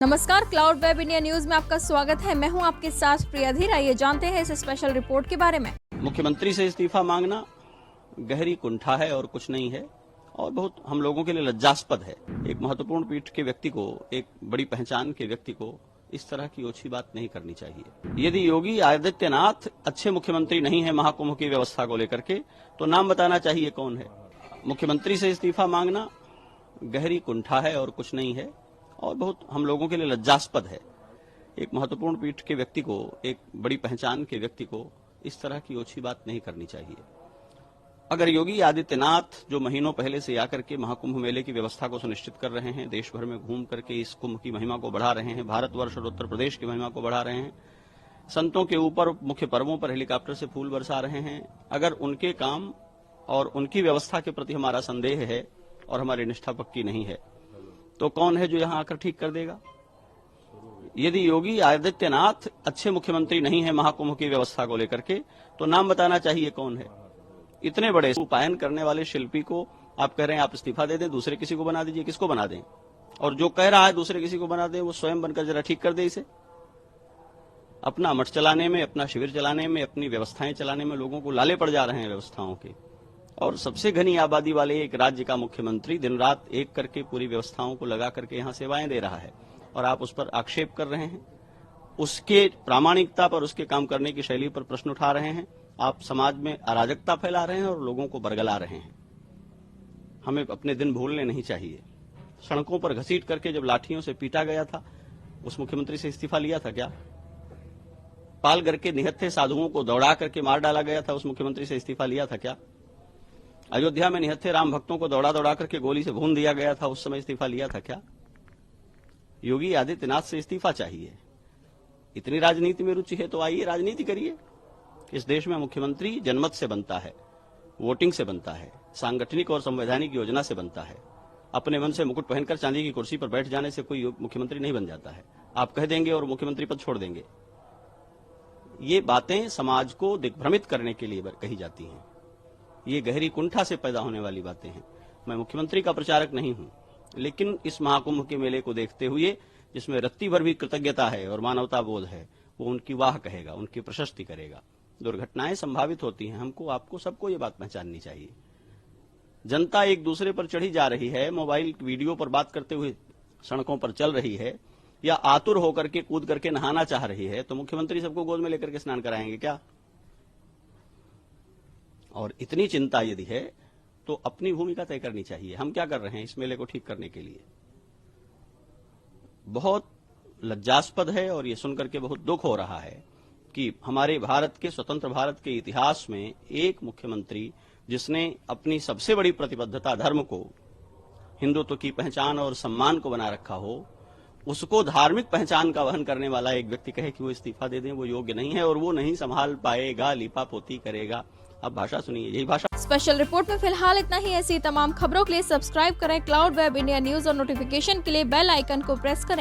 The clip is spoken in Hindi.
नमस्कार, क्लाउड वेब इंडिया न्यूज में आपका स्वागत है। मैं हूं आपके साथ प्रिया धीर। आइए जानते हैं इस स्पेशल रिपोर्ट के बारे में। मुख्यमंत्री से इस्तीफा मांगना गहरी कुंठा है और कुछ नहीं है, और बहुत हम लोगों के लिए लज्जास्पद है। एक महत्वपूर्ण पीठ के व्यक्ति को, एक बड़ी पहचान के व्यक्ति को इस तरह की ओछी बात नहीं करनी चाहिए। यदि योगी आदित्यनाथ अच्छे मुख्यमंत्री नहीं है महाकुंभ की व्यवस्था को लेकर के, तो नाम बताना चाहिए कौन है। मुख्यमंत्री से इस्तीफा मांगना गहरी कुंठा है और कुछ नहीं है, और बहुत हम लोगों के लिए लज्जास्पद है। एक महत्वपूर्ण पीठ के व्यक्ति को, एक बड़ी पहचान के व्यक्ति को इस तरह की ओछी बात नहीं करनी चाहिए। अगर योगी आदित्यनाथ जो महीनों पहले से आकर के महाकुंभ मेले की व्यवस्था को सुनिश्चित कर रहे हैं, देश भर में घूम करके इस कुंभ की महिमा को बढ़ा रहे हैं, भारतवर्ष और उत्तर प्रदेश की महिमा को बढ़ा रहे हैं, संतों के ऊपर मुख्य पर्वों पर हेलीकॉप्टर से फूल बरसा रहे हैं, अगर उनके काम और उनकी व्यवस्था के प्रति हमारा संदेह है और हमारी निष्ठा पक्की नहीं है, तो कौन है जो यहां आकर ठीक कर देगा। यदि योगी आदित्यनाथ अच्छे मुख्यमंत्री नहीं है महाकुंभ की व्यवस्था को लेकर के, तो नाम बताना चाहिए कौन है। इतने बड़े उपायन करने वाले शिल्पी को आप कह रहे हैं आप इस्तीफा दे दें, दूसरे किसी को बना दीजिए। किसको बना दें? और जो कह रहा है दूसरे किसी को बना दें, वो स्वयं बनकर जरा ठीक कर दे इसे। अपना मठ चलाने में, अपना शिविर चलाने में, अपनी व्यवस्थाएं चलाने में लोगों को लाले पड़ जा रहे हैं व्यवस्थाओं के। और सबसे घनी आबादी वाले एक राज्य का मुख्यमंत्री दिन रात एक करके पूरी व्यवस्थाओं को लगा करके यहां सेवाएं दे रहा है, और आप उस पर आक्षेप कर रहे हैं, उसके प्रामाणिकता पर, उसके काम करने की शैली पर प्रश्न उठा रहे हैं। आप समाज में अराजकता फैला रहे हैं और लोगों को बरगला रहे हैं। हमें अपने दिन भूलने नहीं चाहिए। सड़कों पर घसीट करके जब लाठियों से पीटा गया था, उस मुख्यमंत्री से इस्तीफा लिया था क्या? पालघर के निहत्थे साधुओं को दौड़ा करके मार डाला गया था, उस मुख्यमंत्री से इस्तीफा लिया था क्या? अयोध्या में निहत्थे राम भक्तों को दौड़ा दौड़ा करके गोली से भून दिया गया था, उस समय इस्तीफा लिया था क्या? योगी आदित्यनाथ से इस्तीफा चाहिए। इतनी राजनीति में रुचि है तो आइए राजनीति करिए। इस देश में मुख्यमंत्री जनमत से बनता है, वोटिंग से बनता है, सांगठनिक और संवैधानिक योजना से बनता है। अपने मन से मुकुट पहनकर चांदी की कुर्सी पर बैठ जाने से कोई मुख्यमंत्री नहीं बन जाता है। आप कह देंगे और मुख्यमंत्री पद छोड़ देंगे। ये बातें समाज को दिग्भ्रमित करने के लिए कही जाती हैं। ये गहरी कुंठा से पैदा होने वाली बातें हैं। मैं मुख्यमंत्री का प्रचारक नहीं हूं, लेकिन इस महाकुंभ के मेले को देखते हुए, जिसमें रत्ती भर भी कृतज्ञता है और मानवता बोध है, वो उनकी वाह कहेगा, उनकी प्रशस्ति करेगा। दुर्घटनाएं संभावित होती हैं, हमको, आपको, सबको ये बात पहचाननी चाहिए। जनता एक दूसरे पर चढ़ी जा रही है, मोबाइल वीडियो पर बात करते हुए सड़कों पर चल रही है, या आतुर होकर के कूद करके नहाना चाह रही है, तो मुख्यमंत्री सबको गोद में लेकर के स्नान कराएंगे क्या? और इतनी चिंता यदि है तो अपनी भूमिका तय करनी चाहिए। हम क्या कर रहे हैं इस मेले को ठीक करने के लिए? बहुत लज्जास्पद है, और ये सुनकर के बहुत दुख हो रहा है कि हमारे भारत के, स्वतंत्र भारत के इतिहास में एक मुख्यमंत्री जिसने अपनी सबसे बड़ी प्रतिबद्धता धर्म को, हिंदुत्व की पहचान और सम्मान को बना रखा हो, उसको धार्मिक पहचान का वहन करने वाला एक व्यक्ति कहे कि वो इस्तीफा दे दें, वो योग्य नहीं है और वो नहीं संभाल पाएगा, लीपा पोती करेगा। अब भाषा सुनिए, यही भाषा। स्पेशल रिपोर्ट में फिलहाल इतना ही। ऐसी तमाम खबरों के लिए सब्सक्राइब करें क्लाउड वेब इंडिया न्यूज और नोटिफिकेशन के लिए बेल आइकन को प्रेस करें।